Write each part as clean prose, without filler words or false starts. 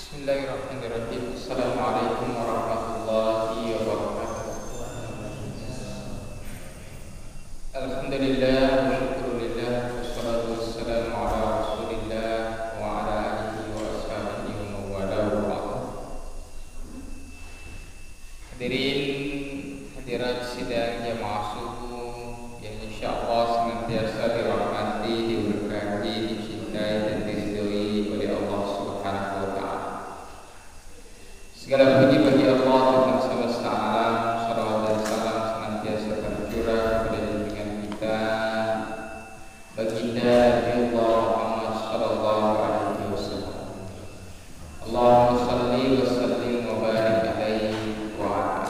Bismillahirrahmanirrahim. Assalamualaikum warahmatullahi wabarakatuh. Alhamdulillah wa syukurillah, wassalatu wassalamu ala rasulillah wa ala alihi wa ashabihi wa mawala wa ba'd. Hadirin hadirat sidang jamaah subuh yang insyaallah senantiasa dirahmati, diberkahi, dicintai dan diridhoi oleh Allah Subhanahu wa taala. Segala puji bagi Allah Tuhan semesta alam, salawat dan salam senantiasa tercurah kepada junjungan kita baginda Nabi Allah Muhammad sallallahu alaihi wasallam. Allahumma shalli wa sallim wa barik alaihi wa ala.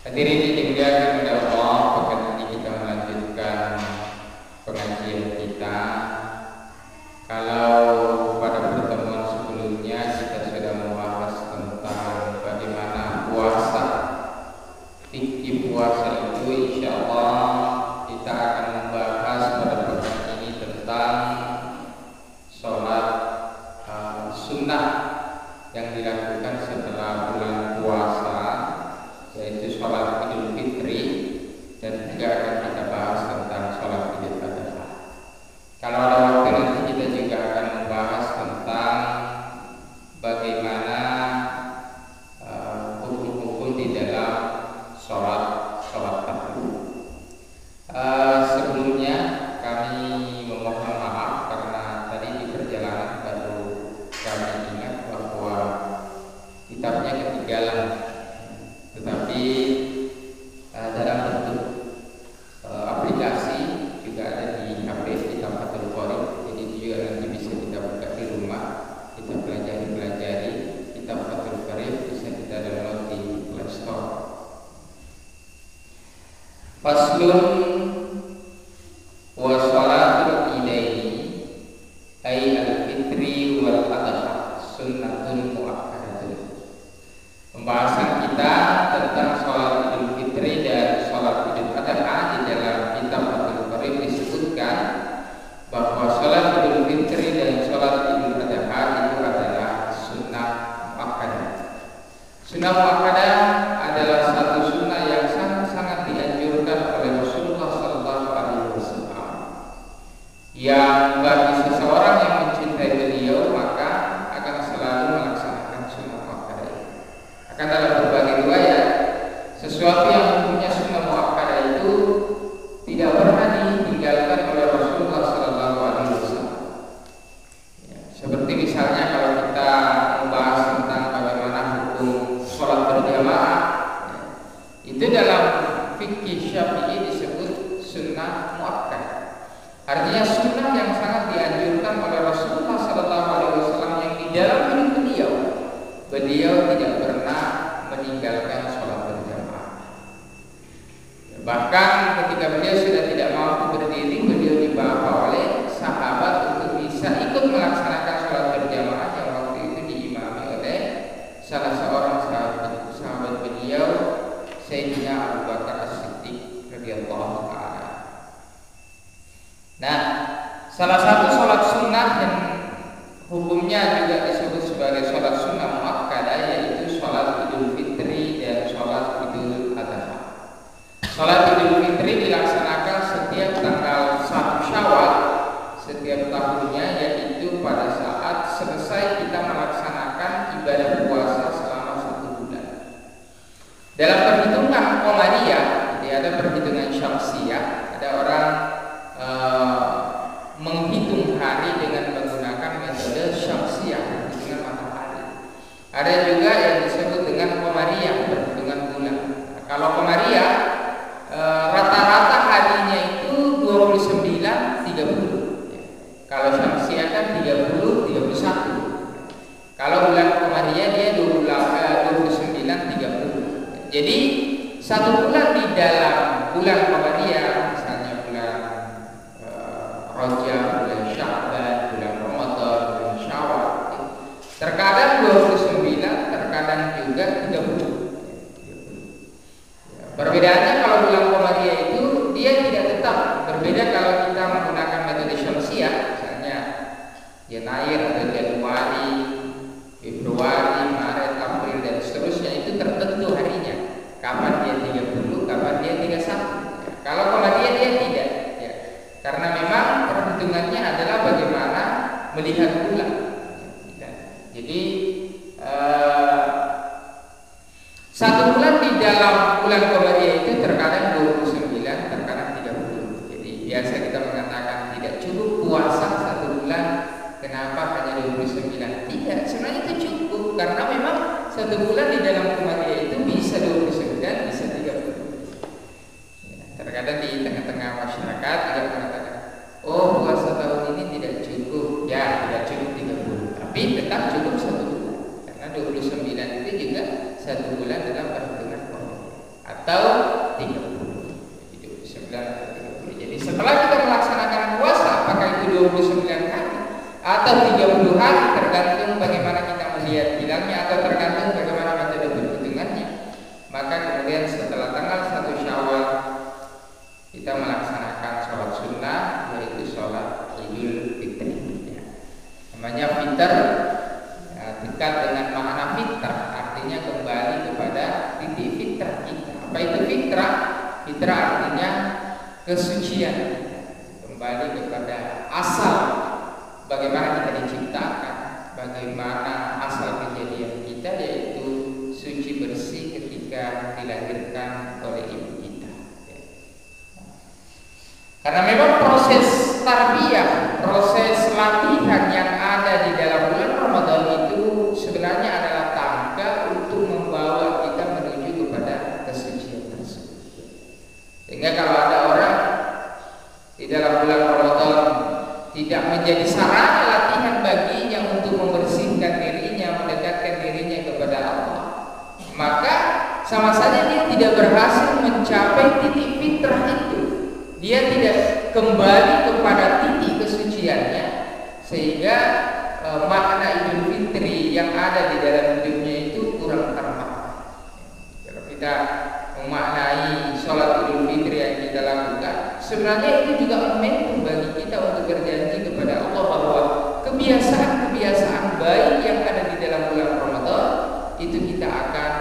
Hadirin dimuliakan oleh Allah, pekan ini kita melanjutkan pengajian kita. Kalau pada pertemuan sebelumnya kita sudah membahas tentang bagaimana puasa, fikih puasa itu, insya Allah kita akan membahas pada pekan ini tentang sholat sunnah yang dilakukan setelah bulan puasa, yaitu sholat Idul Fitri, dan juga akan kita bahas tentang sholat Idul Adha. Kalau ada waktu nanti kita juga akan membahas tentang bagaimana hukum-hukum di dalam sholat tahajud. Sebelumnya kami memohon maaf karena tadi di perjalanan baru kami ingat bahwa kitabnya ketinggalan, tetapi dalam bentuk aplikasi juga ada di HP Kitab Fathul Qorib. Jadi itu juga nanti bisa kita buka di rumah, kita pelajari Kitab Fathul Qorib, bisa kita download di Play Store. Faslun wa sholatul idaini ay al-fitri wal adha sunnatun muakkadatun. Pembahasan kita tentang sholat Idul Fitri dan sholat Idul Adha. Di dalam Kitab Fathul Qorib disebutkan bahwa sholat Idul Fitri dan sholat Idul Adha itu adalah sunnah muakkadah. Sunnah muakkadah adalah satu sunnah yang sangat dianjurkan oleh Rasulullah SAW, yang bagi seseorang yang mencintai beliau maka akan selalu melaksanakan sunnah muakkadah. Akan dalam berbagai riwayat, sesuatu yang hukumnya sunnah muakkadah itu tidak pernah ditinggalkan oleh Rasulullah SAW. Seperti misalnya kalau kita membahas tentang bagaimana hukum sholat berjamaah, itu dalam fikih Syafi'i disebut sunnah muakkadah. Artinya sunnah yang sangat dianjurkan oleh Rasulullah SAW, yang di dalam hidup beliau tidak pernah meninggalkan sholat berjamaah. Bahkan ketika beliau sudah tidak mampu berdiri, beliau dibawa oleh sahabat untuk bisa ikut melaksanakan sholat berjamaah yang waktu itu diimami oleh salah seorang sahabat beliau, Sayyidina Abu Bakar As-Siddiq radhiyallahu ta'ala. Nah, salah satu sholat sunnah yang hukumnya juga disebut sebagai sholat sunnah muakkadah yaitu sholat Idul Fitri dan sholat Idul Adha. Sholat Idul Fitri dilaksanakan setiap tanggal 1 Syawal setiap tahunnya, yaitu pada saat selesai kita melaksanakan ibadah puasa selama 1 bulan. Dalam perhitungan Qamariyah, jadi ada perhitungan Syamsiyah, ada orang menghitung hari dengan menggunakan metode Syamsiyah, perhitungan matahari. Ada juga yang disebut dengan Qamariyah, perhitungan bulan. Kalau Qamariyah rata-rata harinya itu 29-30. Kalau Syamsiyah kan 30-31. Kalau bulan Qamariyah dia 29-30. Jadi satu bulan di dalam bulan Qamariyah, misalnya bulan Rajab, bulan Sya'ban, bulan Ramadan, bulan Syawal, terkadang 29, terkadang juga 30. Perbedaannya kalau bulan Qamariyah itu dia tidak tetap. Berbeda kalau kita menggunakan metode Syamsiyah, misalnya Yanair atau Januari melihat bulan. Jadi satu bulan di dalam bulan Qamariyah itu terkadang 29, terkadang 30. Jadi biasa kita mengatakan tidak cukup puasa satu bulan, kenapa hanya 29? Tidak, sebenarnya itu cukup karena memang satu bulan di dalam Qamariyah itu bisa 29, bisa 30. Terkadang di tengah-tengah masyarakat juga mengatakan, oh puasa tahun ini tidak cukup, ya tidak cukup 30, tapi tetap cukup satu bulan karena 29 itu juga satu bulan dalam perhitungan Qamariyah atau 30. 29 atau 30. Jadi setelah kita melaksanakan puasa, apakah itu 29 hari atau 30 hari tergantung bagaimana kita melihat hilangnya atau tergantung bagaimana metode perhitungannya, maka kemudian setelah tanggal 1 Syawal kita melaksanakan sholat sunnah, yaitu sholat Idul Fitri. Namanya fitr, dekat dengan makna fitrah, artinya kembali kepada titik fitrah kita. Apa itu fitrah? Fitrah artinya kesucian, kembali kepada asal bagaimana kita diciptakan, bagaimana asal kejadian kita, yaitu suci bersih ketika dilahirkan oleh ibu kita. Karena memang proses tarbiyah, proses latihan yang ada di dalam bulan Ramadan itu sebenarnya adalah tangga untuk membawa kita menuju kepada kesucian tersebut. Sehingga kalau ada orang di dalam bulan Ramadan tidak menjadi sarana latihan baginya untuk membersihkan dirinya, mendekatkan dirinya kepada Allah, maka sama saja dia tidak berhasil mencapai titik fitrah itu. Dia tidak kembali kepada titik kesuciannya, sehingga makna Idul Fitri yang ada di dalam hidupnya itu kurang termakna. Kalau kita memaknai sholat Idul Fitri yang kita lakukan, sebenarnya itu juga momentum bagi kita untuk berjanji kepada Allah bahwa kebiasaan-kebiasaan baik yang ada di dalam bulan Ramadan itu kita akan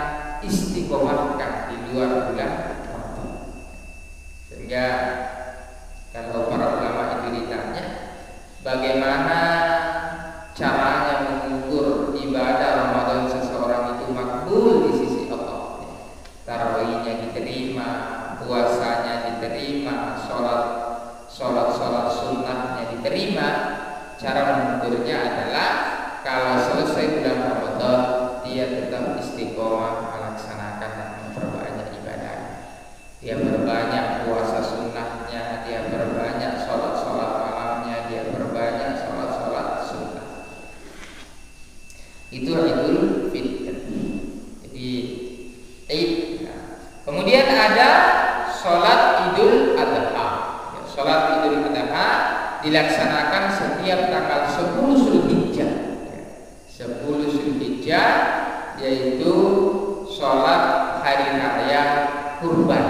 istiqomahkan di luar bulan Ramadan. Sehingga kalau para ulama itu ditanya bagaimana caranya mengukur ibadah Ramadan seseorang itu makbul di sisi Allah, tarawihnya diterima, puasanya diterima, sholat sunnahnya diterima, cara mengukurnya adalah kalau selesai bulan Ramadan dia tetap istiqomah melaksanakan dan memperbanyak ibadah. Dia berbanyak puasa sunnahnya, dia berbanyak sholat malamnya, dia berbanyak sholat sunnah. Itu Idul Fitri. Jadi Id. Kemudian ada sholat Idul Adha. Sholat Idul Adha dilaksanakan setiap tanggal 10 Zulhijjah. 10 Zulhijjah yaitu sholat hari raya kurban.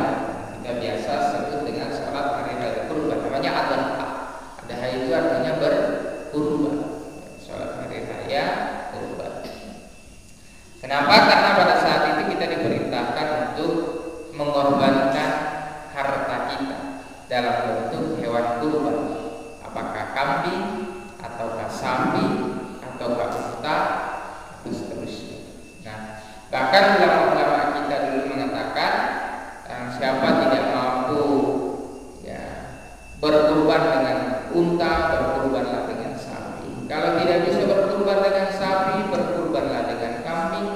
Kita biasa sebut dengan sholat hari raya kurban, namanya Adha. Adha itu artinya berkurban. Sholat hari raya kurban. Kenapa? Karena pada saat itu kita diperintahkan untuk mengorbankan harta kita dalam bentuk hewan kurban, apakah kambing ataukah sapi ataukah unta dan seterusnya. Nah, bahkan ulama-ulama kita dulu mengatakan siapa tidak mampu berkurban dengan unta, berkurbanlah dengan sapi. Kalau tidak bisa berkurban dengan sapi, berkurbanlah dengan kambing.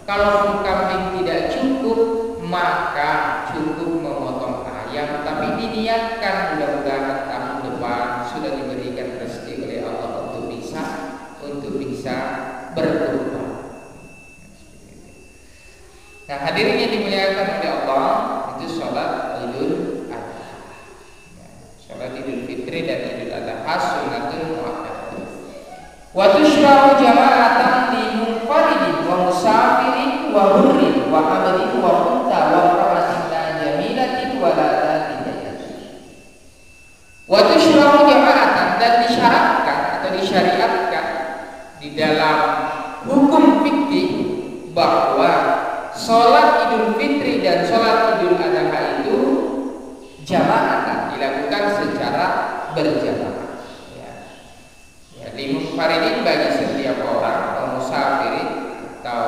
Kalau kambing tidak cukup, maka cukup memotong ayam. Tapi diniatkan mudah-mudahan tahun depan sudah diberikan rezeki oleh Allah untuk bisa berkurban. Nah, hadirin yang dimuliakan oleh Allah, itu sholat Idul Adha. Sholat Idul Fitri dan Idul Adha sunnatul muakkadah. Wa tushra'u jama'atan li munfaridin wa musafirin wa hurrin wa abdin wa unta wa imra'atin la jamilatin wa la dhati hayatin. Wa tushra'u jama'atan, dan disyaratkan atau disyariatkan di dalam hukum fikih bahwa sholat Idul Fitri dan sholat Idul Adha itu jamaah dilakukan secara berjamaah. Limun munfaridin bagi setiap orang, atau musafirin, atau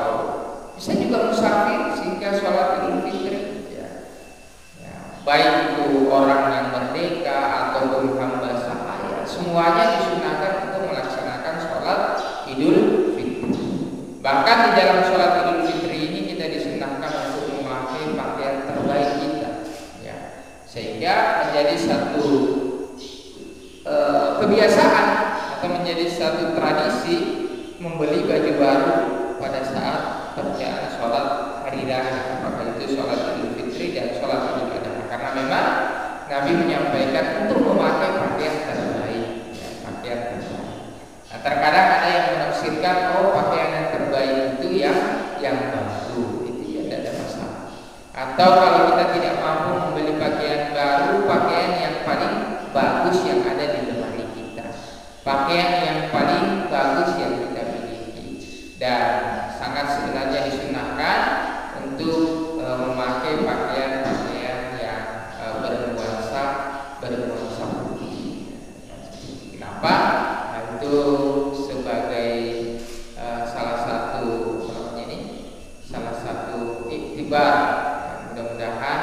bisa juga musafir sehingga sholat Idul Fitri ya. Baik itu orang yang merdeka ataupun hamba sahaya, semuanya disunahkan untuk melaksanakan sholat Idul Fitri. Bahkan di dalam sholat Idul Fitri ini kita disunahkan untuk memakai pakaian terbaik kita ya. Sehingga menjadi satu kebiasaan atau menjadi satu tradisi membeli baju baru pada saat perjalanan sholat hari raya, apakah itu sholat Idul Fitri dan sholat Idul Adha, karena memang Nabi menyampaikan untuk memakai pakaian terbaik ya, pakaian terbaik. Nah, terkadang ada yang menafsirkan pakaian yang terbaik itu yang baru, itu ya tidak ada masalah. Atau kalau kita tidak mampu membeli pakaian baru, pakaian yang paling bagus yang ada di lemari kita, pakaian yang paling bagus yang kita miliki. Dan sangat sebenarnya disunahkan untuk memakai pakaian-pakaian yang bernuansa putih. Kenapa? Nah, itu sebagai salah satu iktibar. Mudah-mudahan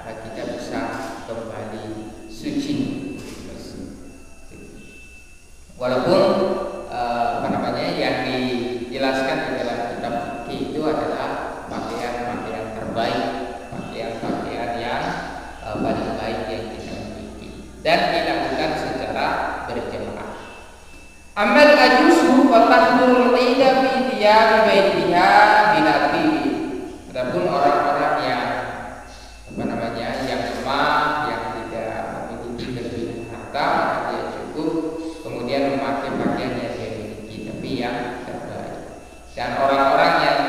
kita bisa kembali suci. Walaupun yang dijelaskan di dalam kitab fikih itu adalah pakaian-pakaian terbaik, pakaian-pakaian yang paling baik yang kita miliki dan dilakukan secara berjamaah. Amal ajusu wa tahdurul ida fi thiyabi baitiha bila tibi. Adapun orang-orang yang yang lemah, yang tidak memiliki kelebihan harta, maka dia cukup kemudian memakai pakaian yang dia miliki tapi yang terbaik. Dan orang-orang yang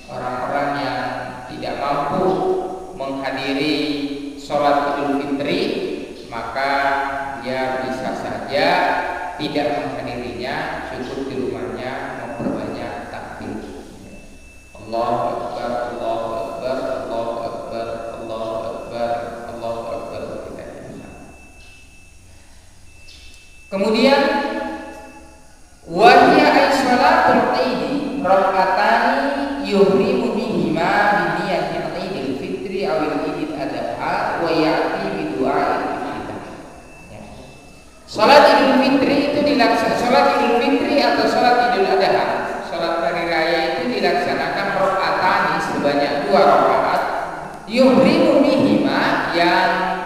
orang-orang yang tidak mampu menghadiri sholat Idul Fitri, maka dia bisa saja tidak menghadirinya, cukup di rumahnya memperbanyak takbir. Allahu Akbar, Allahu Akbar, Allahu Akbar, Allahu Akbar, Allahu Akbar. Kemudian wahya ay sholatul Idi rakatani yuhrimu bihima bi niyatil Idul Fitri awil Idul Adha wa ya'ti bi du'a'il iftitah. Salat Idul Fitri itu dilaksanakan, salat Idul Fitri atau salat Idul Adha, salat hari raya itu dilaksanakan rakatani sebanyak 2 rakaat yuhrimu bihima yang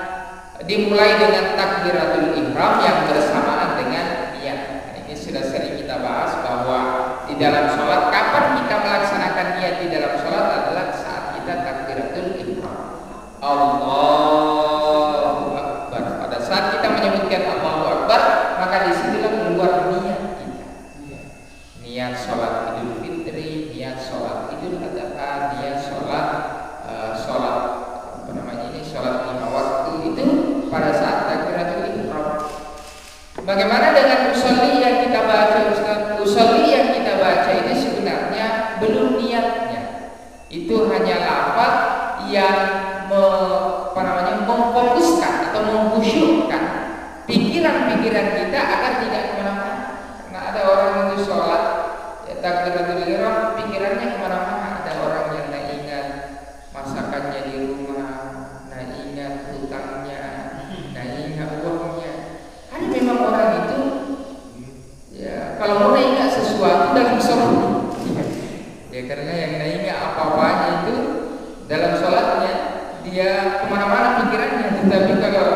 dimulai dengan takbiratul ihram yang bersamaan dengan niat. Ini sudah sering kita bahas bahwa di dalam sholat, kapan kita melaksanakan niat di dalam sholat adalah saat kita takbiratul ihram, Allahu Akbar. Pada saat kita menyebutkan Allahu Akbar, maka disitulah keluar niat kita, niat sholat Idul Fitri, niat sholat Idul Adha, niat sholat sholat 5 waktu itu pada saat takbiratul ihram. Bagaimana dengan usolli yang kita baca, Ustaz? Usolli yang kita baca ini sebenarnya belum niatnya. Itu hanya lafaz yang memfokuskan atau mengkhusyukkan pikiran-pikiran kita agar tidak kemana-mana. Karena ada orang itu sholat takbiratul ihram, pikirannya kemana-mana. Ada orang yang ingat masakannya di rumah, ingat hutangnya, ingat uangnya. Ada memang orang itu ya kalau mau ingat sesuatu dalam sholat ya, karena yang ingat apa-apanya itu dalam sholatnya, dia kemana-mana pikirannya. Tetapi kalau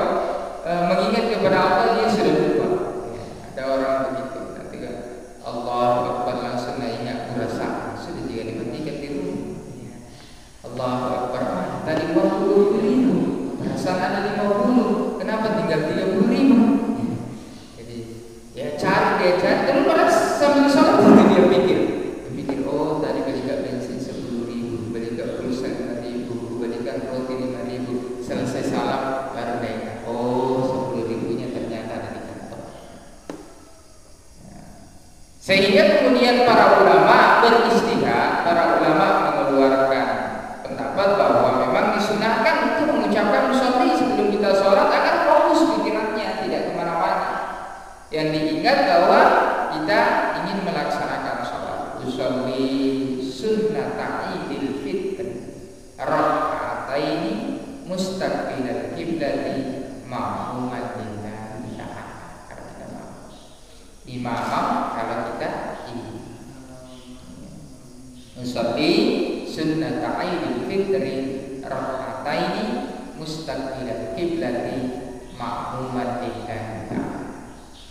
mengingat kepada Allah, dia sudah lupa ya. Ada orang begitu, nanti kan Allahu Akbar langsung ingat perasaan sudah juga dimandikan di rumah ya. Allahu Akbar, tadi 40.000, perasaan ada 50, kenapa tinggal 30.000? Jadi ya cari terus pada sambil sholat dia pikir, oh tadi belikan bensin 10.000, belikan pulsa 5.000, belikan roti 5.000, selesai salam baru naik, 10.000-nya ternyata ada di kantong. Sehingga kemudian para ulama beristihad, para ulama mengeluarkan pendapat bahwa memang disunahkan untuk mengucapkan musolli sebelum kita sholat agar fokus pikirannya tidak kemana-mana. Yang ingat bahwa kita ingin melaksanakan sholat. Usolli sunnata idil fitri raka'ataini mustaqbilal kiblati ma'muman lillahi ta'ala. Kalau kita mau imam, kalau kita ini usolli sunnata idil fitri raka'ataini mustaqbilal kiblati ma'muman lillahi ta'ala.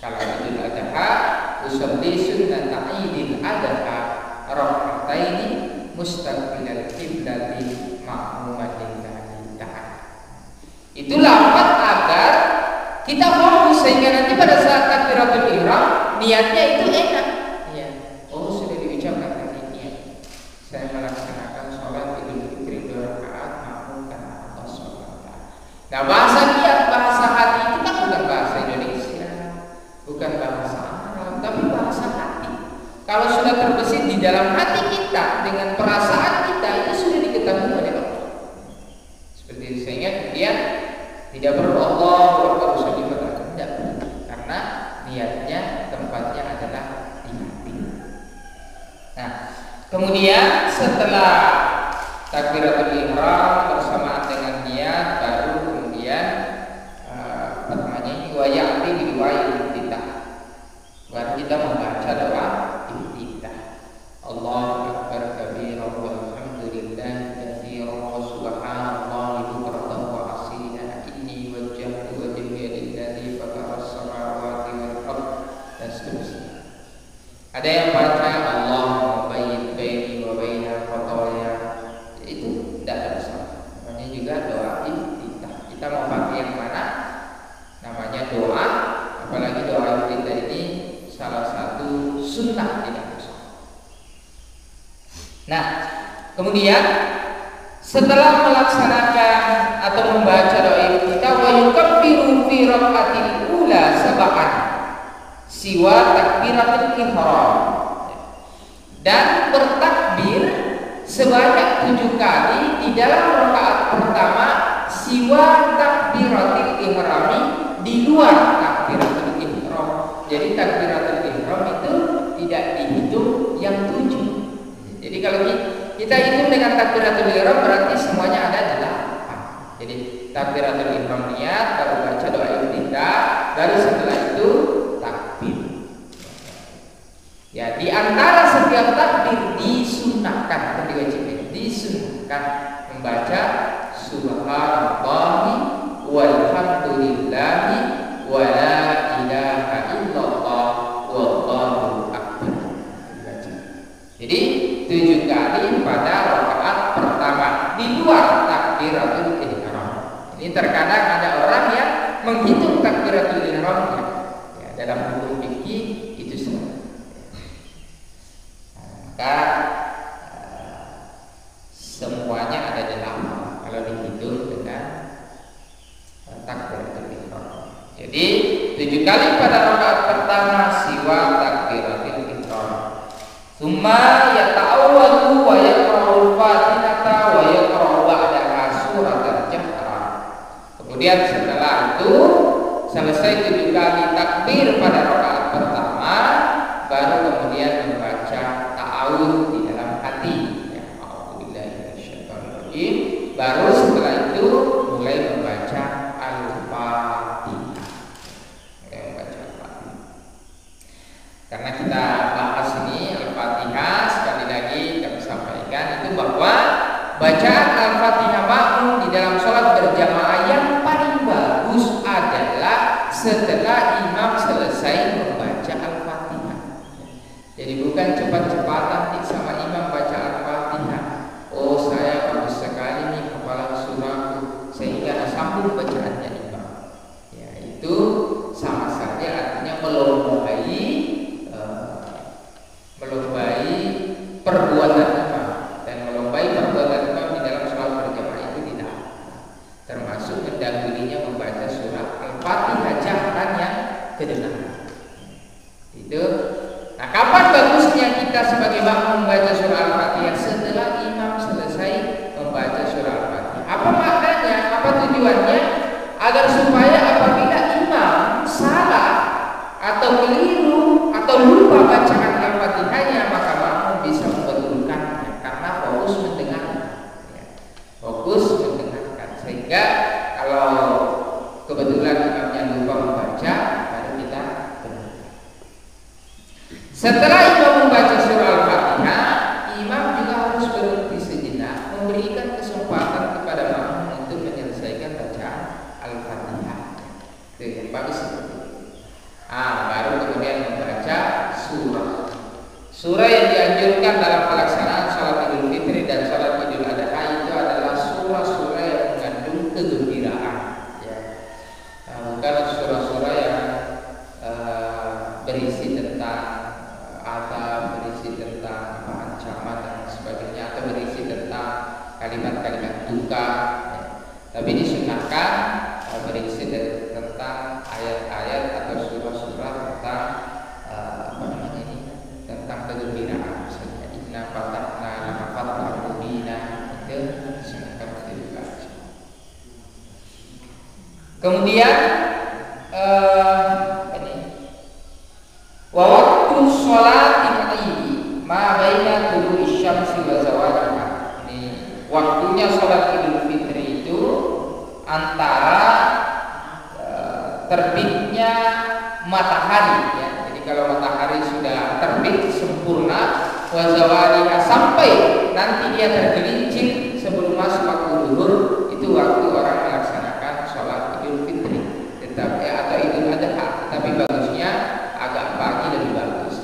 Kalau Idul Adha, usolli sunnata idil adha raka'ataini mustaqbilal kiblati ma'muman lillahi ta'ala. Itu lafaz agar kita fokus sehingga nanti pada saat takbiratul ihram niatnya itu enak. Ya. Oh, sudah diucapkan tadi niat. Saya melaksanakan sholat Idul Fitri 2 rakaat makmum karena Allah SWT. Nah, bahasa niat, bahasa hati itu kan bukan bahasa Indonesia, bukan bahasa Arab, tapi bahasa hati. Kalau sudah terbesit di dalam hati kita dengan perasaan kita, itu sudah diketahui oleh Allah. Seperti itu, sehingga kemudian tidak perlu Allah berusaha dikatakan, tidak perlu, karena niatnya tempatnya adalah di hati. Nah, kemudian setelah takbiratul ihram bersamaan dengan niat, baru kemudian apa namanya ini wayati riwayat kita. Baru kita membaca doa iftitah. Allahu akbar kabira walhamdulillahi katsiran wa subhanallahi bukratan wa asila inni wajjahtu wajhiya lilladzi fatara as-samawati wal ardh dan seterusnya. Ada yang baca Allahumma bayyid baini wa baina khataaya. Itu tidak ada masalah. Namanya juga doa iftitah. Kita mau pakai yang mana? Namanya doa, apalagi doa iftitah ini salah satu sunnah di dalam sholat. Nah, kemudian setelah melaksanakan atau membaca doa iftitah, wa yukabbiru fi raka'atil ula sab'an siwa takbiratul ihram, dan bertakbir sebanyak 7 kali di dalam rakaat pertama siwa takbiratul ihrami, di luar takbiratul ihram. Jadi takbiratul ihram itu tidak dihitung yang 7. Jadi kalau kita hitung dengan takbiratul ihram berarti semuanya ada 8. Jadi takbiratul ihram niat, baru baca doa iftitah, baru setelah itu takbir. Ya, di antara setiap takbir disunnahkan, diwajibkan, disunnahkan membaca subhanallahi walhamdulillahi wa la ilaha illallah wallahu akbar. Jadi 7 kali pada rakaat pertama di luar takbiratul ihram. Ini terkadang ada orang yang menghitung takbiratul ihramnya. Ya, dalam hukum fikih itu semua. Maka semuanya ada 8 kalau dihitung dengan takbiratul ihram. Jadi 7 kali pada rakaat pertama siwa takbiratul ihram. Tsumma yata'awwadu wa yaqra'ul Fatihata wa yaqra'u ba'daha surat al-Jahra. Kemudian setelah itu selesai 7 kali takbir pada rakaat pertama, baru kemudian membaca ta'awudz di dalam hati. Ya, a'udzubillahi minasyaitonir rajim. Baru setelah itu mulai membaca Al-Fatihah. Karena kita bahas ini Al-Fatihah, sekali lagi kami sampaikan itu bahwa bacaan Al-Fatihah makmum di dalam sholat berjamaah yang paling bagus adalah setelah imam selesai membaca Al-Fatihah. Jadi bukan cepat-cepatan sama imam baca Al-Fatihah. Oh, saya bagus sekali nih kepala surahku, sehingga sambung bacaannya imam. Ya, itu sama saja artinya melombai perbuatan imam, dan melombai perbuatan imam di dalam sholat berjamaah itu tidak, termasuk mendahulunya membaca surah Al-Fatihah jahran yang kedengaran. Itu. Nah, kapan bagusnya kita sebagai makmum membaca surah Al-Fatihah? Setelah imam selesai membaca surah Al-Fatihah. Apa maknanya? Apa tujuannya? Agar supaya apabila imam salah atau keliru Setelah imam membaca surah Al-Fatihah, imam juga harus berhenti sejenak, memberikan kesempatan kepada makmum untuk menyelesaikan bacaan Al-Fatihah. Itu yang bagus seperti itu. Baru kemudian membaca surah. Surah yang dianjurkan dalam pelaksanaan sholat Idul Fitri dan sholat Idul Adha itu adalah surah-surah yang mengandung kegembiraan, ya. Bukan surah-surah yang berisi tentang berisi tentang ancaman dan sebagainya, atau berisi tentang kalimat-kalimat duka, ya. Tapi disunahkan berisi tentang ayat-ayat atau surah-surah tentang tentang kegembiraan. Misalnya inna fatahna laka fathan mubina, itu disunahkan untuk dibaca. Kemudian wa waktu sholatil Id ma baina tulu'i syamsi wa zawaliha. Ini waktunya sholat Idul Fitri itu antara terbitnya matahari, ya. Jadi kalau matahari sudah terbit sempurna, wa zawaliha, sampai nanti dia tergelincir sebelum masuk waktu zuhur, itu waktu orang melaksanakan sholat Idul Fitri, atau Idul Adha. Tapi bagusnya agak pagi lebih bagus.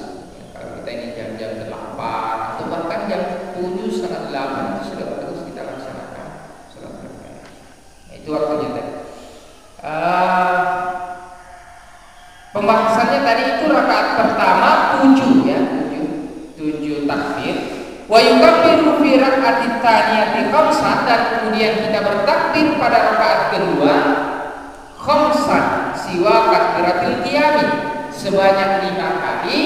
Kalau kita ini jam-jam 8 atau bahkan jam 7 setengah 8 itu sudah bagus kita laksanakan sholat berjamaah. Itu waktunya tadi. Pembahasannya tadi itu rakaat pertama 7, ya, 7 takbir. Wa yukabbiru fi raka'atit tsaniyati khamsan, dan kemudian kita bertakbir pada rakaat kedua khamsan siwa takbiratul qiyam, sebanyak 5 kali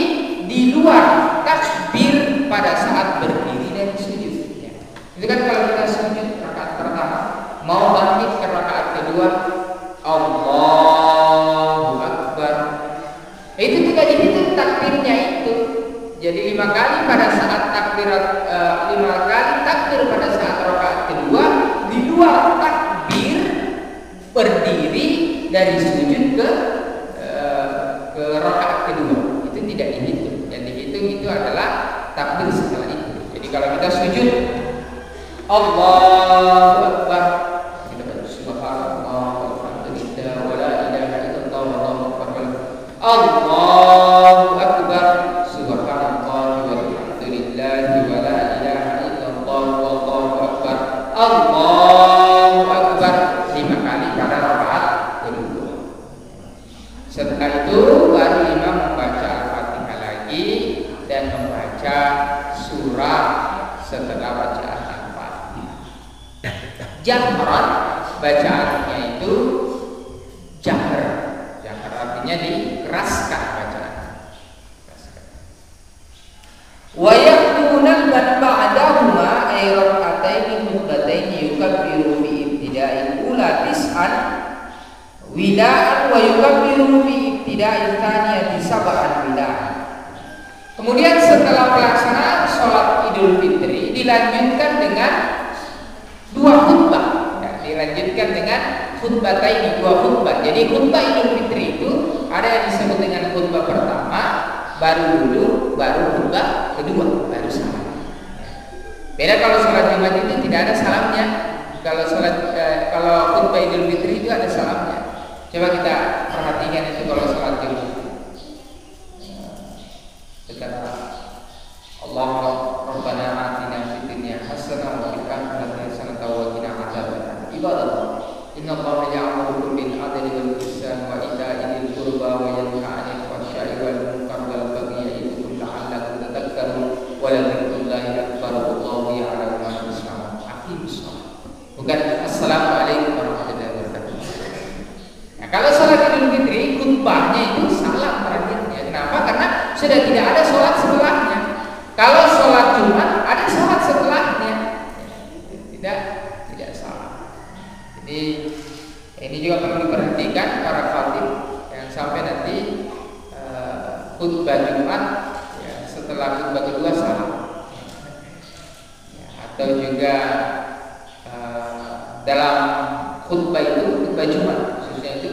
di luar takbir pada saat berdiri dan sujud, ya. Itu kan kalau kita sujud rakaat pertama, mau bangkit ke rakaat kedua, Allahu Akbar, itu tidak dihitung takbirnya itu. Jadi 5 kali pada saat takbirat, 5 kali takbir pada saat rakaat kedua di luar takbir berdiri dari sujud ke rakaat kedua, itu tidak dihitung. Yang dihitung itu adalah takbir setelah itu. Jadi kalau kita sujud Allahu Akbar, kita baca subhanallah walhamdulillah wala ilaha illallah wallahu akbar, Allahu Akbar, subhanallah walhamdulillah wala ilaha illallah wallahu akbar, Allahu Akbar, 5 kali pada rakaat kedua. Setelah itu baru imam membaca Al-Fatihah lagi dan membaca surah setelah bacaan Al-Fatihah. Jahran, bacaannya itu jahr. Jahr artinya dikeraskan bacaan. Wa yaquluna ba'dahuma ay rak'ataini mutataini yukabbiru fi ibtida'il ula tis'an wida'an wa yukabbiru fi ibtida'il tsaniyati sab'an wida'an. Kemudian setelah pelaksanaan sholat Idul Fitri dilanjutkan dengan 2 khutbah, ya, dilanjutkan dengan khutbataini, 2 khutbah. Jadi khutbah Idul Fitri itu ada yang disebut dengan khutbah pertama, baru dulu, baru khutbah kedua, baru salam. Beda kalau sholat Jumat itu tidak ada salamnya. Kalau khutbah Idul Fitri itu ada salamnya. Coba kita perhatikan itu kalau sholat Jumat. Berkata Allahumma rabbana atina fid dunya hasanah wa fil akhirati hasanah wa qina adzabannar. Ibadallah, inna Allaha ya'muru bil adli wal ihsan wa ita'i dzil qurba wa yanha 'anil fahsya'i wal munkar wal baghi ya'idukum la'allakum tadhakkarun wa la dzikrullahi akbar wallahu ya'lamu ma tasna'un. Aqimus shalah. Bukan assalamualaikum warahmatullahi wabarakatuh. Nah, kalau sholat Idul Fitri khutbahnya itu salam terakhirnya. Kenapa? Karena sudah tidak ada sholat setelahnya. Kalau sholat Jumat ada sholat setelahnya, tidak salah. Jadi ini juga perlu diperhatikan para khatib yang sampai nanti khutbah Jumat, ya, setelah khutbah kedua salam, ya, atau juga dalam khutbah itu, khutbah Jumat khususnya itu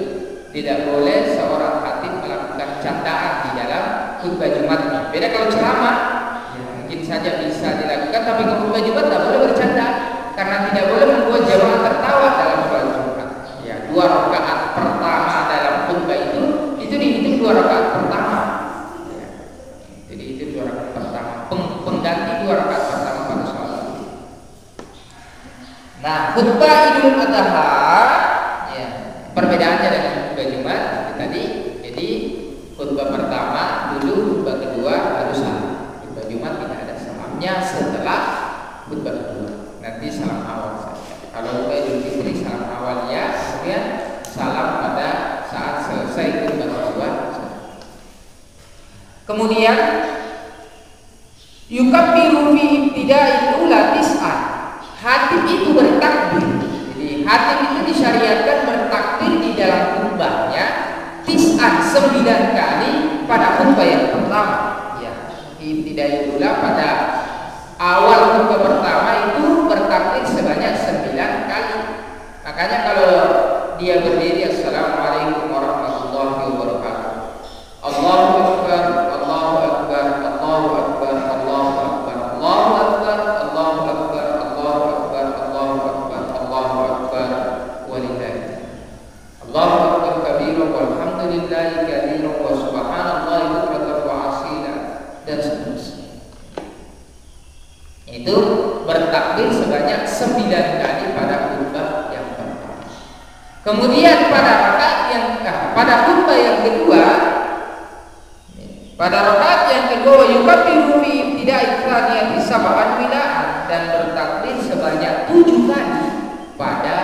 tidak boleh seorang khatib melakukan candaan di dalam khutbah Jumatnya. Beda kalau ceramah, ya mungkin saja bisa dilakukan, tapi kalau khutbah Jumat tidak boleh bercanda, karena tidak boleh membuat jamaah tertawa dalam sholat Jumat. Ya, 2 rakaat pertama dalam khutbah itu dihitung 2 rakaat pertama. Ya, jadi itu 2 rakaat pertama, pengganti 2 rakaat pertama pada sholat. Nah, khutbah Idul Adha, ya perbedaannya dengan khutbah Jumat tadi. Jadi khutbah pertama dulu, khutbah kedua harus salam. Khutbah Jumat tidak ada salamnya setelah khutbah kedua. Nanti salam awal saja. Kalau khutbah Idul Fitri salam awal ya, kemudian salam pada saat selesai khutbah kedua. Kemudian yukabbiru fi ibtida'il ula tis'an. Khatib itu bertakbir. Jadi khatib itu disyariatkan bertakbir di dalam khutbahnya tis'an 9 kali pada khutbah yang pertama. Ya, ibtida'il ula pada awal khutbah pertama itu bertakbir sebanyak 9 kali. Makanya kalau dia berdiri, assalamualaikum warahmatullahi wabarakatuh, Allahu akbar, Allahu akbar, Allahu akbar, Allahu akbar, Allahu akbar, Allahu akbar, Allahu akbar, Allahu akbar, Allahu akbar, walillahi Allahu akbar kabiran walhamdulillahi katsiran wa subhanallahi bukratan wa asila, dan seterusnya. Itu bertakbir sebanyak 9 kali pada khutbah yang pertama. Kemudian pada khutbah yang kedua, yukabbiru fi ibtida'i tsaniyati sab'an wina'an, dan bertakbir sebanyak 7 kali pada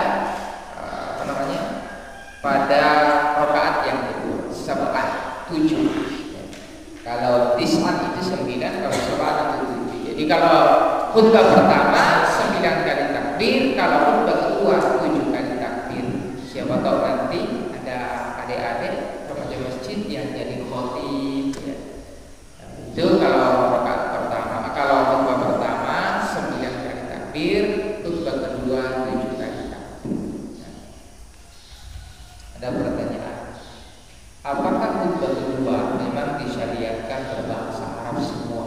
pada rakaat yang kedua. Sab'an 7. Kalau tis'an itu 9, kalau sab'an itu 7. Jadi kalau khutbah pertama 9 kali takbir, kalau khutbah kedua 7 kali takbir. Siapa tahu nanti ada adik-adik remaja masjid yang jadi khatib, ya. Itu kalau rakaat pertama, kalau khutbah pertama 9 kali takbir, khutbah kedua 7 kali takbir. Ada pertanyaan, apakah khutbah kedua memang disyariatkan berbahasa Arab semua?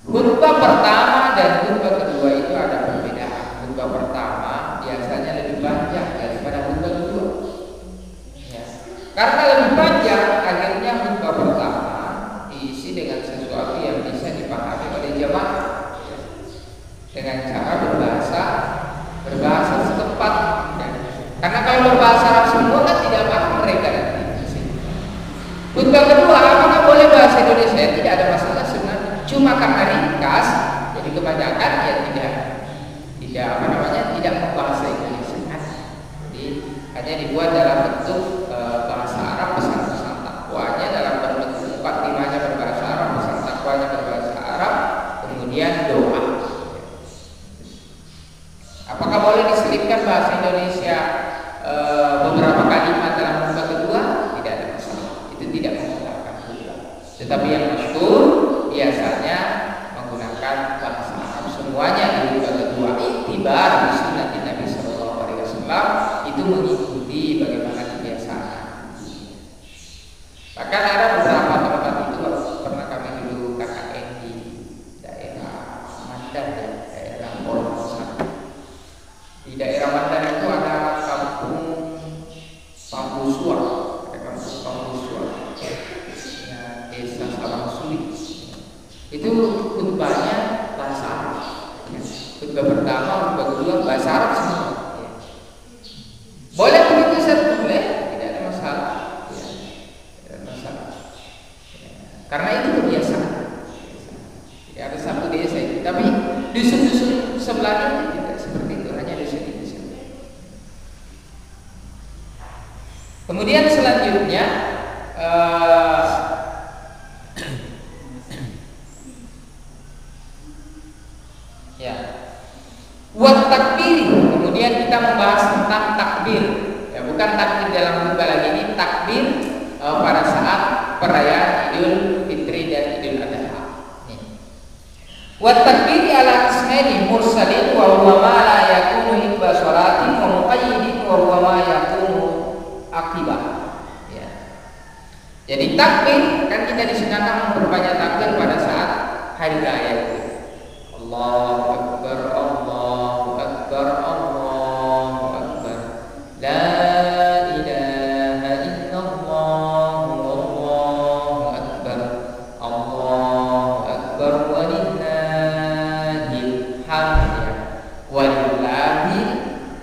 Khutbah pertama dan khutbah kedua itu ada perbedaan. Khutbah pertama biasanya lebih panjang daripada khutbah kedua. Ya. Karena lebih panjang, akhirnya khutbah pertama diisi dengan sesuatu yang bisa dipahami oleh jamaah, ya, dengan cara berbahasa setempat. Ya. Karena kalau berbahasa Arab semua kan tidak paham mereka nanti. Khutbah kedua, apakah boleh bahasa Indonesia? Tidak ada masalah sebenarnya. Cuma karena ringkas, jadi kebanyakan ya tidak membahasa Indonesia. Jadi hanya dibuat dalam bentuk bahasa Arab, pesan-pesan takwanya dalam bentuk mukadimahnya berbahasa Arab, pesan takwanya berbahasa Arab, kemudian doa. Apakah boleh diselipkan bahasa Indonesia beberapa kalimat dalam khutbah kedua? Tidak ada masalah. Itu tidak menggunakan khutbah. Tetapi yang masyhur biasanya menggunakan bahasa Arab semuanya di khutbah kedua. Iktibar di sunnah Nabi Sallallahu Alaihi Wasallam, itu mengikuti bagaimana kebiasaan. Bahkan ada beberapa tempat itu pernah kami dulu KKN di daerah Mandan, daerah Formosa. Di daerah Mandan itu ada kampung Pambusua, ya, desa Salang Suli. Itu khutbahnya bahasa Arab. Ya. Khutbah pertama, khutbah kedua bahasa Arab semua. Ya. Boleh begitu Ustaz? Boleh, tidak ada masalah. Ya. Tidak ada masalah. Ya. Karena itu kebiasaan. Tidak ada satu desa itu. Tapi dusun-dusun sebelahnya tidak seperti itu, hanya dusun-dusun. Kemudian selanjutnya ya, wat takbir. Kemudian kita membahas tentang takbir. Ya, bukan takbir dalam khutbah lagi, ini takbir pada saat perayaan Idul Fitri dan Idul Adha. Wat takbir ala ismaili mursalin wa huwa ma la yakunu hibba sholatin wa muqayyidin wa huwa ma yakunu aqibah. Ya. Jadi takbir kan kita disunahkan memperbanyak takbir pada saat hari raya itu. Allahu Akbar, Allahu Akbar, Allahu Akbar. La ilaha illallah, Allahu Akbar, Allahu Akbar, walillahil hamd ya. Walillahil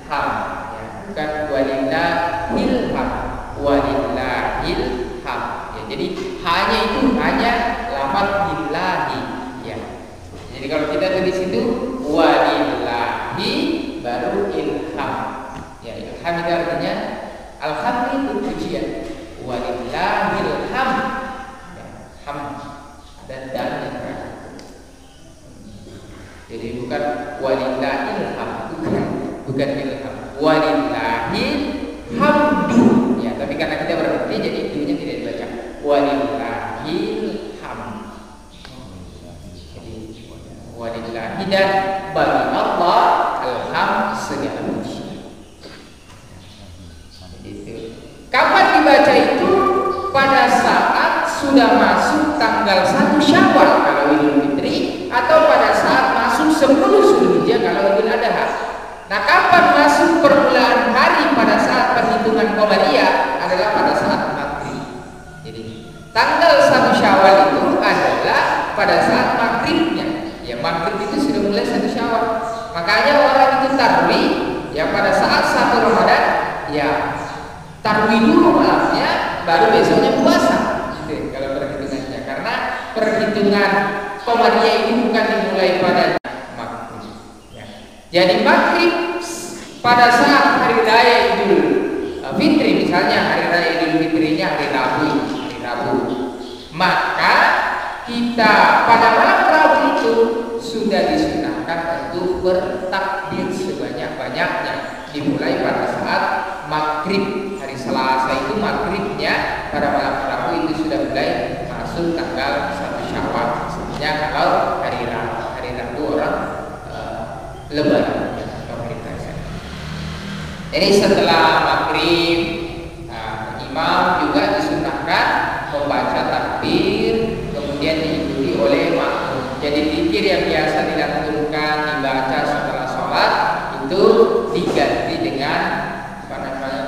hamd ya. Bukan walillahil hamd, walillahil hamd ya. Jadi hanya itu, hanya lafaz billahi ya. Jadi kalau kita tulis itu walillahi baru ilham. Ya, ilham itu artinya alhamd itu pujian. Walillahil hamd. Ya, hamd dan dalnya kan. Jadi bukan walillahil hamd, bukan ilham. Walillahil hamdu. Ya, tapi karena kita berhenti jadi dunya tidak dibaca. Walillahil hamd. Walillahi dan bagi Allah alhamd segala puji. Kapan dibaca itu? Pada saat sudah masuk tanggal 1 Syawal kalau Idul Fitri, atau pada saat masuk 10 Zulhijjah kalau Idul Adha. Nah, kapan masuk permulaan hari pada saat perhitungan Qamariyah adalah pada saat maghrib. Jadi tanggal 1 Syawal itu adalah pada saat maghribnya. Ya, maghrib itu sudah mulai 1 Syawal. Makanya orang itu tarwih ya pada saat 1 Ramadan, ya tarwih dulu malamnya, baru besoknya puasa. Gitu kalau perhitungannya. Karena perhitungan Qamariyah itu bukan dimulai pada maghrib. Ya. Jadi maghrib pada saat hari raya Idul Fitri, misalnya hari raya Idul Fitrinya hari Rabu, maka kita pada malam Rabu itu sudah disunahkan untuk bertakbir sebanyak-banyaknya, dimulai pada saat maghrib. Hari Selasa itu maghribnya pada malam Rabu itu sudah mulai masuk tanggal 1 Syawal. Misalnya kalau hari Rabu orang Lebaran atau hari raya. Jadi setelah maghrib, imam juga disunahkan membaca takbir, kemudian diikuti oleh makmum. Jadi zikir yang biasa dilantunkan dibaca setelah sholat itu diganti dengan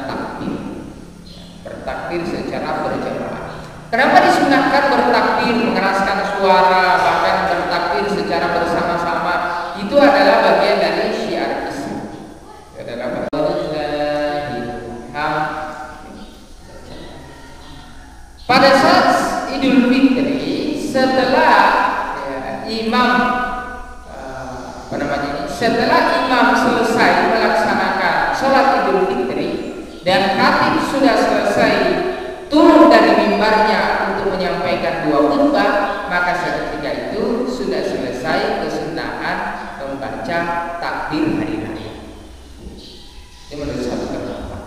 takbir. Bertakbir secara berjamaah. Kenapa disunahkan bertakbir, mengeraskan suara, bahkan bertakbir secara bersama-sama? Itu adalah bagian dari syiar Islam. Adalah pada saat Idul Fitri, setelah setelah imam selesai melaksanakan sholat Idul Fitri dan khatib sudah selesai turun dari mimbarnya untuk menyampaikan 2 khutbah, maka seketika itu sudah selesai kesunahan membaca takbir hari raya. Ini menurut satu pendapat.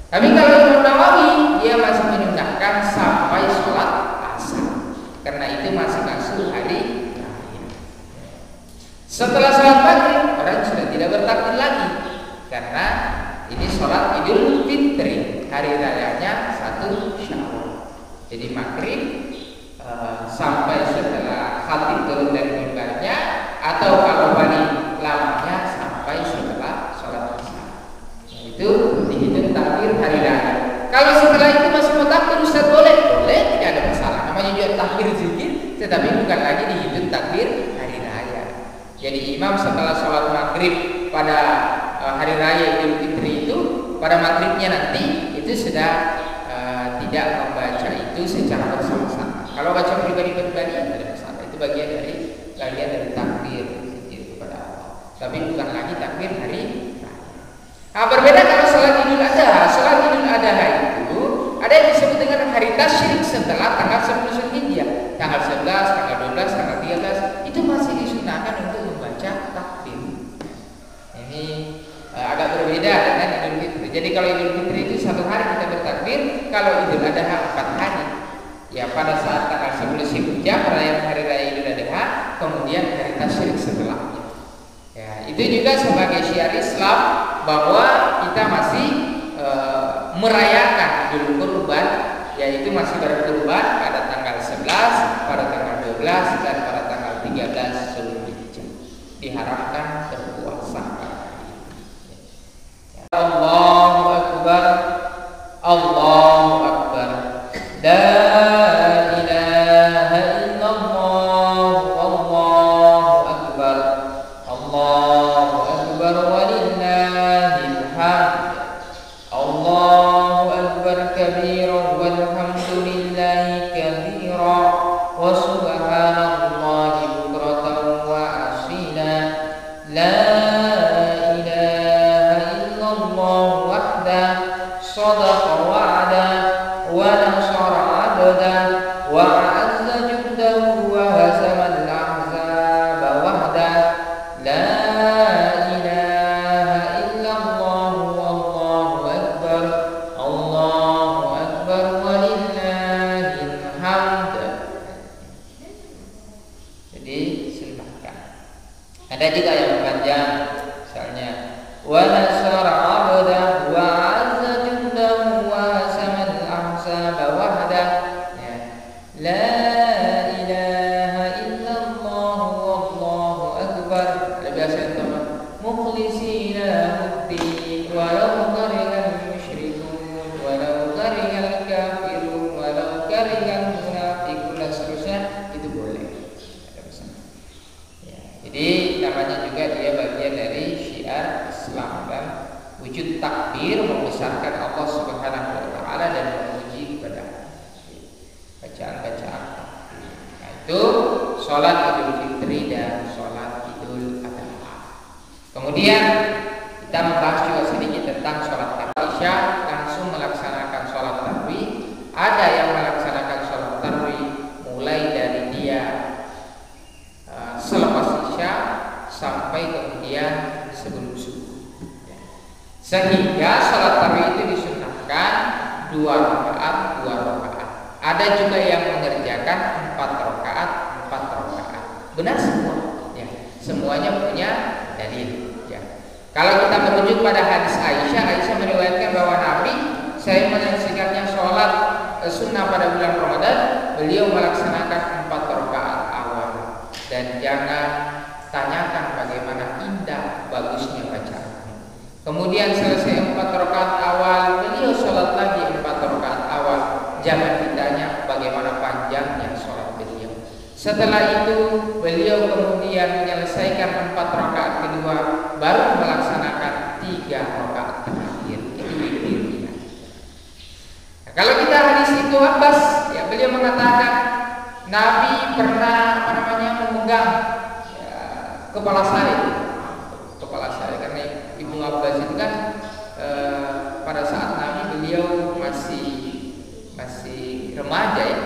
Tapi kalau Imam Nawawi dia masih menyunahkan sampai sholat asar, karena itu masih masuk hari raya. Setelah sholat maghrib orang sudah tidak bertakbir lagi, karena ini sholat Idul Fitri, hari rayanya 1 Syawal. Jadi maghrib sampai setelah khatib turun dari mimbarnya, atau kalau paling lamanya sampai setelah sholat asar. Itu dihitung takbir hari raya. Kalau setelah itu masih mau takbir, Ustaz boleh, tidak ada masalah. Namanya juga takbir zikir, tetapi bukan lagi dihitung takbir hari raya. Jadi imam setelah sholat maghrib pada hari raya Idul Fitri itu, pada maghribnya nanti itu sudah tidak membaca itu secara bersama-sama. Kalau baca pribadi-pribadi tidak ada masalah. Itu bagian dari takbir zikir kepada Allah. Tapi bukan lagi takbir hari raya. Nah, berbeda kalau sholat Idul Adha. Sholat Idul Adha itu ada yang disebut dengan hari tasyrik setelah tanggal 10 Zulhijjah, tanggal 11, tanggal 12, tanggal 13 itu masih disunahkan untuk membaca takbir. Ini agak berbeda dengan Idul Fitri. Jadi kalau Idul Fitri itu 1 hari kita bertakbir, kalau Idul Adha 4 hari. Ya pada saat tanggal 10 Zulhijjah perayaan hari raya Idul Adha, kemudian hari tasyrik setelahnya. Ya, itu juga sebagai syiar Islam bahwa kita masih merayakan Idul Kurban yaitu masih berkurban pada tanggal 11, pada tanggal 12 dan pada tanggal 13 Zulhijjah. Diharapkan berpuasa. Allahu Akbar, Allahu Akbar, la ilaha illallah, Allahu Akbar, Allahu Akbar walillahil hamd, Allahu Akbar kabiran walhamdulillahi katsiran wa subhanallahi bukratan wa asila, la صدق وعده ونصر عبده وأعز جنده وهزم الأحزاب وحده، لا إله إلا الله والله أكبر، الله أكبر ولله الحمد. Jadi silahkan. Ada juga yang panjang, misalnya wa nasara abdah wa la ilaha illallah wallahu akbar. Biasa teman mukhlisina huddin walau karihal musyrikun walau karihal kafirun walau karihal munafiqun dan seterusnya, itu boleh. Ya, jadi namanya juga dia bagian dari syiar Islam dan wujud takbir, membesarkan Allah Subhanahu wa taala dan memuji kepada bacaan-bacaan. Nah, itu sholat Idul Fitri dan sholat Idul Adha. Kemudian kita membahas juga sedikit tentang sholat tarawih. Isya langsung melaksanakan sholat tarawih. Ada yang melaksanakan sholat tarawih mulai dari dia selepas Isya sampai kemudian sebelum subuh. Sehingga sholat tarawih itu disunnahkan 2 rakaat. Ada juga yang mengerjakan 4 rakaat. Benar semua, ya. Semuanya punya dalil, ya. Kalau kita merujuk pada hadis Aisyah meriwayatkan bahwa Nabi, saya menyaksikannya sholat sunnah pada bulan Ramadan, beliau melaksanakan 4 rakaat awal. Dan jangan tanyakan bagaimana indah bagusnya bacaan. Kemudian selesai 4 rakaat awal, beliau sholat lagi 4 rakaat awal. Jangan ditanya bagaimana panjangnya sholat beliau. Setelah itu beliau kemudian menyelesaikan 4 rakaat kedua, baru melaksanakan 3 rakaat terakhir. Itu witirnya. Nah, kalau kita hadis itu Abbas, ya, beliau mengatakan Nabi pernah memegang kepala saya karena Ibnu Abbas itu kan pada saat Nabi beliau masih remaja, ya,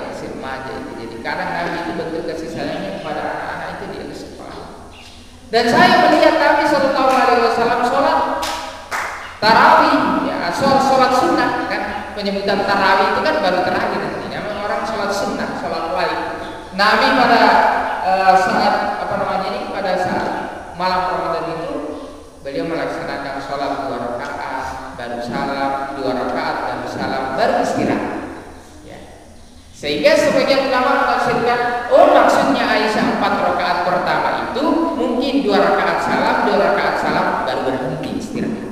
Jadi kadang Nabi itu bentuk kasih sayangnya kepada anak-anak itu di atas kepala. Dan saya melihat Nabi Shallallahu Alaihi Wasallam sholat tarawih, ya, sholat sunnah kan. Penyebutan tarawih itu kan baru terakhir nanti. Namanya orang sholat sunnah, sholat wali. Nabi pada saat pada saat malam Ramadan itu beliau melaksanakan sholat 2 rakaat baru salam, 2 rakaat baru salam, baru istirahat. Sehingga sebagian ulama menafsirkan, maksudnya Aisyah 4 rakaat pertama itu mungkin 2 rakaat salam baru berhenti istirahat.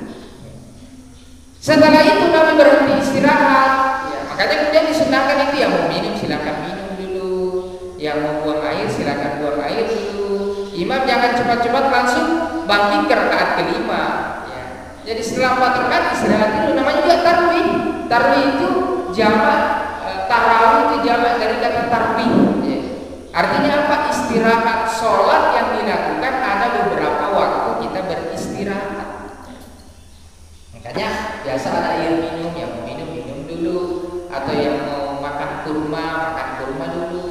Setelah itu Nabi berhenti istirahat, ya, makanya kemudian disunahkan itu yang mau minum silakan minum dulu, yang mau buang air silakan buang air dulu. Imam jangan cepat-cepat langsung bangkit ke rakaat kelima. Ya. Jadi setelah 4 rakaat istirahat dulu, namanya juga tarawih. Tarawih itu jamak. Tarawih itu jamak dari kata tarwih, ya. Artinya apa? Istirahat. Sholat yang dilakukan ada beberapa waktu kita beristirahat. Makanya biasa ada air minum, yang mau minum dulu, atau yang mau makan kurma dulu,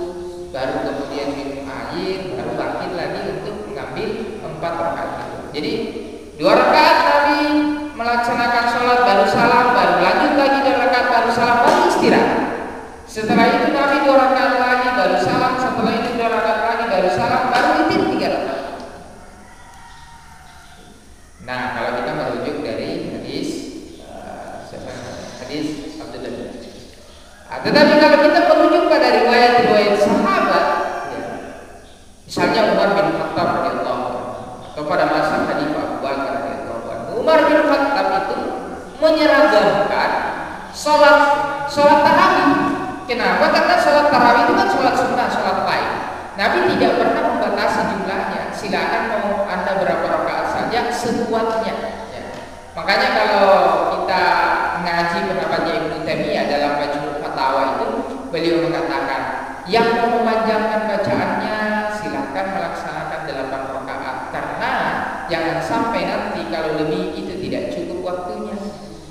baru kemudian minum air, baru bangkit lagi untuk mengambil 4 rakaat. Jadi 2 rakaat Nabi melaksanakan sholat baru salam, baru lanjut lagi 2 rakaat baru salam, baru istirahat. Setelah itu Nabi 2 rakaat lagi baru salam, setelah itu 2 rakaat lagi baru salam, baru witir 3 rakaat. Nah, kalau kita merujuk dari hadis Abdullah. Tetapi menyeragamkan sholat tarawih. Kenapa? Karena sholat tarawih itu kan sholat sunnah, sholat lain. Nabi tidak pernah membatasi jumlahnya. Silakan mau Anda berapa rakaat saja sekuatnya. Ya. Makanya kalau kita ngaji pendapatnya Ibnu Taimiyah dalam Majmu' Fatawa itu, beliau mengatakan yang mau memanjangkan bacaannya silakan melaksanakan 8 rakaat, karena jangan sampai nanti kalau lebih itu tidak cukup waktunya.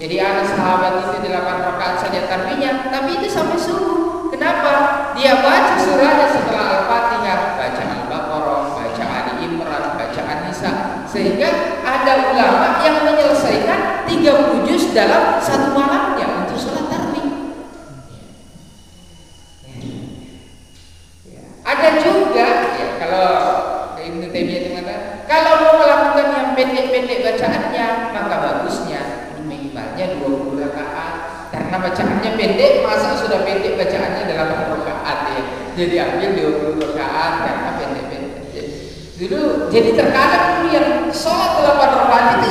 Jadi ada sahabat itu 8 rakaat saja tarbinya, tapi itu sampai subuh. Kenapa? Dia baca surahnya setelah Al-Fatihah, baca Al-Baqarah, baca Ali Imran, baca An-Nisa, sehingga ada ulama yang menyelesaikan 30 juz dalam satu malamnya untuk sholat tarawih. Ada juga ya, kalau Ibnu Taimiyah itu mengatakan kalau mau melakukan yang pendek-pendek bacaannya, maka bagusnya minimalnya 20 rakaat. Karena bacaannya pendek, masa sudah pendek bacaannya 8 rakaat ya. Jadi ambil 20 rakaat karena pendek-pendek. Dulu jadi terkadang dulu yang sholat 8 rakaat itu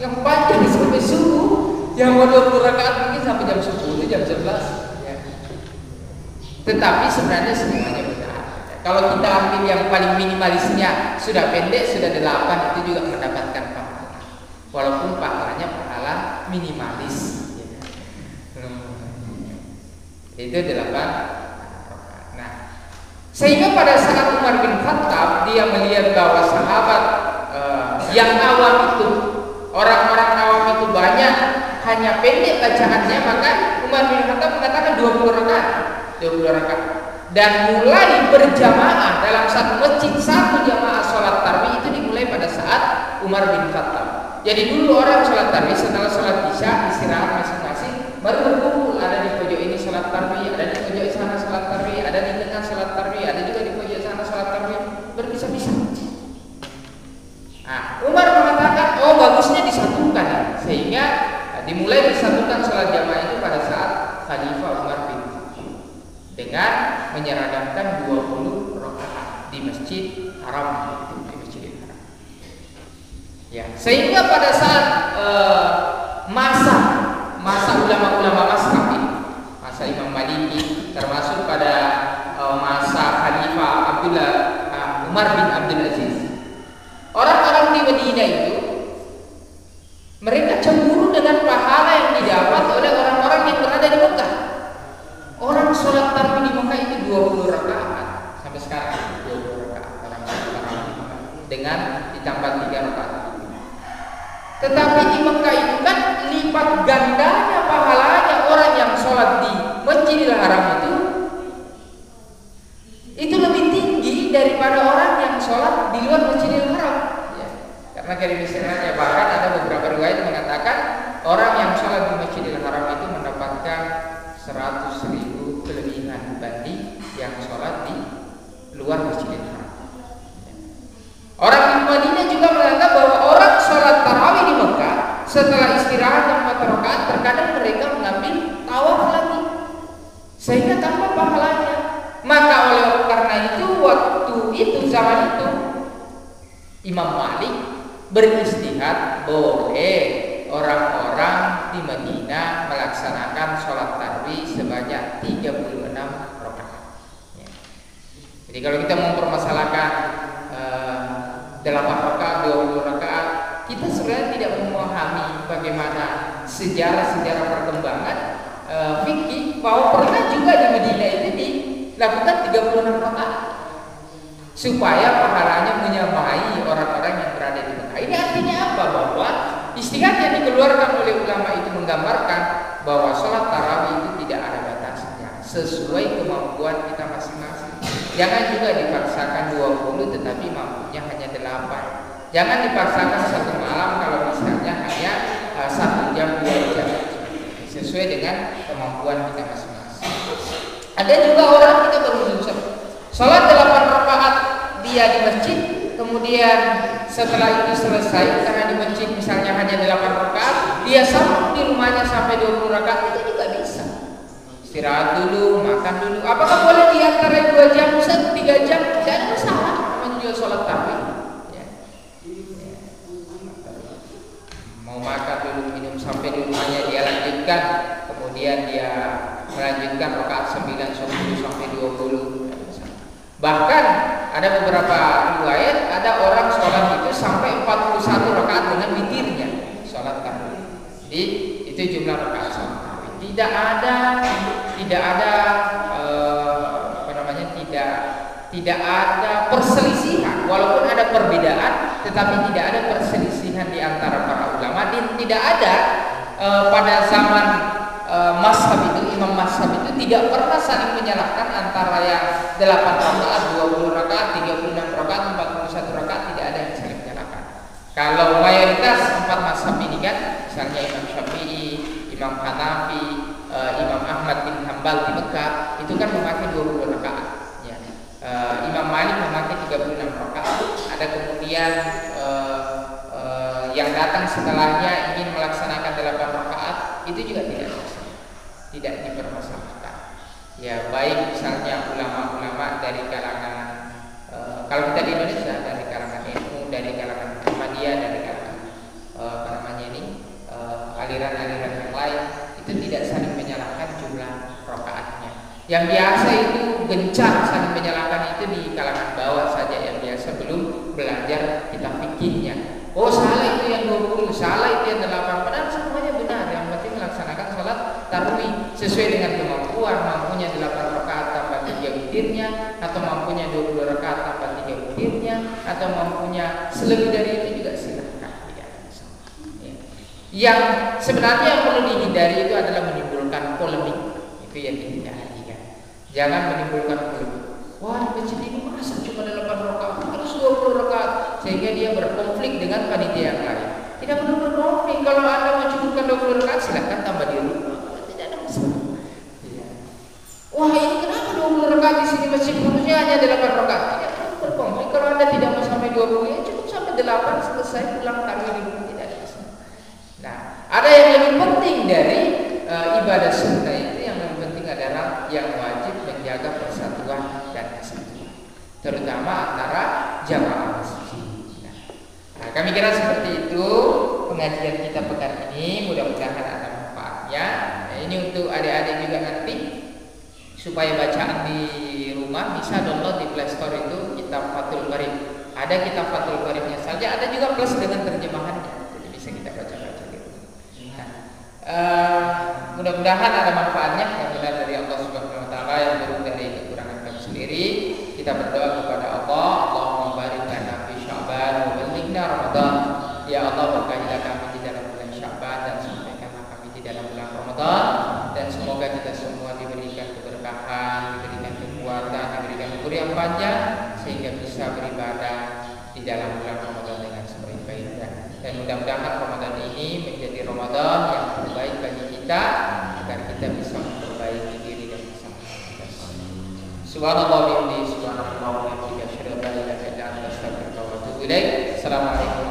yang panjang sampai subuh, yang mau 20 rakaat mungkin sampai jam 10, jam 11. Tetapi sebenarnya semuanya benar. Kalau kita ambil yang paling minimalisnya sudah pendek, sudah 8, itu juga mendapatkan pahala. Walaupun pahalanya pahala minimalis. Itu 8 rakaat. Nah, sehingga pada saat Umar bin Khattab dia melihat bahwa sahabat yang awam itu, orang-orang awam itu banyak hanya pendek bacaannya, maka Umar bin Khattab mengatakan 20 rakaat. Dan mulai berjamaah dalam satu masjid, satu jamaah sholat tarawih itu dimulai pada saat Umar bin Khattab. Jadi dulu orang sholat tarawih setelah sholat isya istirahat masing-masing, baru berkumpul, ada di pojok ini sholat tarawih, ada di pojok sana sholat tarawih, ada di tengah sholat tarawih, ada juga di pojok sana sholat tarawih, berpisah-pisah. Nah, Umar mengatakan, oh bagusnya disatukan, sehingga dimulai disatukan sholat jamaah itu pada saat Khalifah Umar bin dengan menyeragamkan 20 rakaat di Masjid Haram, di Masjidil Haram. Ya, sehingga pada saat masa ulama-ulama mazhab ini, masa Imam Maliki, termasuk pada masa Khalifah Umar bin Abdul Aziz, orang-orang di Madinah itu mereka cemburu dengan pahala yang didapat oleh orang-orang yang berada di Mekah. Orang sholat tarawih di Mekah itu 20 rakaat sampai sekarang 20 rakaat orang tarawih di Mekah dengan ditambah 3 rakaat. Tetapi di Mekah itu kan lipat gandanya pahalanya orang yang sholat di Masjidil Haram itu lebih tinggi daripada orang yang sholat di luar Masjidil Haram. Ya, karena dari misalnya bahkan ada beberapa riwayat mengatakan orang yang sholat di Masjidil Haram itu mendapatkan 100.000 kelebihan dibanding yang sholat di luar Masjidil Haram. Orang di Madinah juga menganggap bahwa orang sholat tarawih di Mekah setelah istirahat 4 rakaat terkadang mereka mengambil tawaf lagi sehingga tambah pahalanya. Maka oleh karena itu waktu itu zaman itu Imam Malik beristihad boleh orang-orang di Madinah melaksanakan sholat tarawih sebanyak 36 rakaat. Ya. Jadi kalau kita mempermasalahkan 8 rakaat, 20 rakaat, kita sebenarnya tidak memahami bagaimana sejarah perkembangan fikih, bahwa pernah juga di Madinah itu dilakukan 36 rakaat supaya pahalanya menyamai orang-orang yang berada di Mekah. Ini artinya apa? Bahwa istihad yang dikeluarkan oleh ulama itu menggambarkan bahwa sholat tarawih itu tidak ada batasnya, sesuai kemampuan kita masing-masing. Jangan juga dipaksakan 20 tetapi mampunya hanya 8. Jangan dipaksakan satu malam kalau misalnya hanya 1 jam 2 jam, sesuai dengan kemampuan kita masing-masing. Ada juga orang kita berusaha sholat 8 rakaat dia di masjid, kemudian setelah itu selesai, karena di masjid misalnya hanya 8 rakaat, dia sambung di rumahnya sampai 20 rakaat, itu juga bisa. Istirahat dulu, makan dulu. Apakah boleh di antara 2 jam, 3 jam? Tidak ada masalah. Namanya juga sholat tarawih. Ya. Mau makan dulu, minum Bahkan ada beberapa riwayat ada orang sholat itu sampai 41 rakaat dengan witirnya sholat tarawih. Jadi itu jumlah rakaat sholat tarawih. Tidak ada tidak ada perselisihan, walaupun ada perbedaan, tetapi tidak ada perselisihan di antara para ulama. Dan tidak ada pada zaman mazhab itu, imam mazhab itu tidak pernah saling menyalahkan antara yang 8 rakaat, 20 rakaat, 36 rakaat, 41 rakaat, tidak ada yang saling menyalahkan. Kalau mayoritas 4 mazhab ini kan, misalnya Imam Syafi'i, Imam Hanafi, Imam Ahmad bin Hambal di Mekah, itu kan memakai 20 rakaat. Ya. Imam Malik memakai 36 rakaat. Ada kemudian yang datang setelahnya ingin melaksanakan 8 rakaat, itu juga tidak dipermasalahkan. Ya, baik misalnya ulama-ulama dari kalangan kalau kita di Indonesia dari kalangan NU, dari kalangan Muhammadiyah, dari kalangan aliran-aliran yang lain, itu tidak saling menyalahkan jumlah rakaatnya. Yang biasa itu gencar saling menyalahkan itu di kalangan bawah saja, yang biasa belum belajar kitab fikihnya. Oh, salah itu yang 20, salah itu yang 8, padahal semuanya benar. Yang penting melaksanakan sholat tarawih sesuai dengan kemampuan, mampunya 8 rakaat tambah 3 witirnya, atau mampunya 20 rakaat tambah 3 witirnya, atau mampunya selebih dari itu juga silahkan, tidak ada masalah. Ya. Yang sebenarnya yang perlu dihindari itu adalah menimbulkan polemik, itu yang dihindari kan. Jangan menimbulkan polemik. Wah, masjid ini masa cuma 8 rakaat, harus 20 rakaat, sehingga dia berkonflik dengan panitia yang lain. Tidak perlu berkonflik. Kalau Anda mau cukupkan 20 rakaat, silakan tambah di rumah, tidak ada masalah. Ya. Wah, ini kenapa 20 rakaat di sini masjid harusnya hanya 8 rakaat? Tidak perlu berkonflik. Kalau Anda tidak mau sampai 20, ya cukup sampai 8, selesai, pulang tarawih di rumah, tidak ada masalah. Nah, ada yang lebih penting dari ibadah sunnah itu, yang lebih penting adalah yang wajib menjaga persatuan dan kesatuan, terutama antara jamaah masjid. Nah, kami kira seperti itu pengajian kita pekan ini, mudah-mudahan ada manfaatnya. Nah, ini untuk adik-adik juga nanti supaya bacaan di rumah bisa download di Play Store itu kitab Fathul Qarib. Ada kitab Fathul Qaribnya saja, ada juga plus dengan terjemahannya, jadi bisa kita baca-baca di rumah. Mudah-mudahan ada manfaatnya, yang benar dari Allah Subhanahu wa taala, yang buruk dari kekurangan kami sendiri. Kita berdoa kepada Allah, Allahumma barik lana fi Sya'ban wa ballighna Ramadan. Ya Allah, berkahilah kami di dalam bulan Sya'ban dan sampaikanlah kami di dalam bulan Ramadan, dan semoga kita semua diberikan keberkahan, diberikan kekuatan, diberikan umur yang panjang sehingga bisa beribadah di dalam bulan Ramadan dengan sebaik-baiknya. Dan mudah-mudahan Ramadan ini menjadi Ramadan yang terbaik bagi kita, agar kita bisa memperbaiki diri dan bersama kita. Subhanallah wa bihamdihi, subhanallah wa bihamdihi, asyhadu an la ilaha illa anta, astaghfiruka wa atubu ilaik. Assalamualaikum.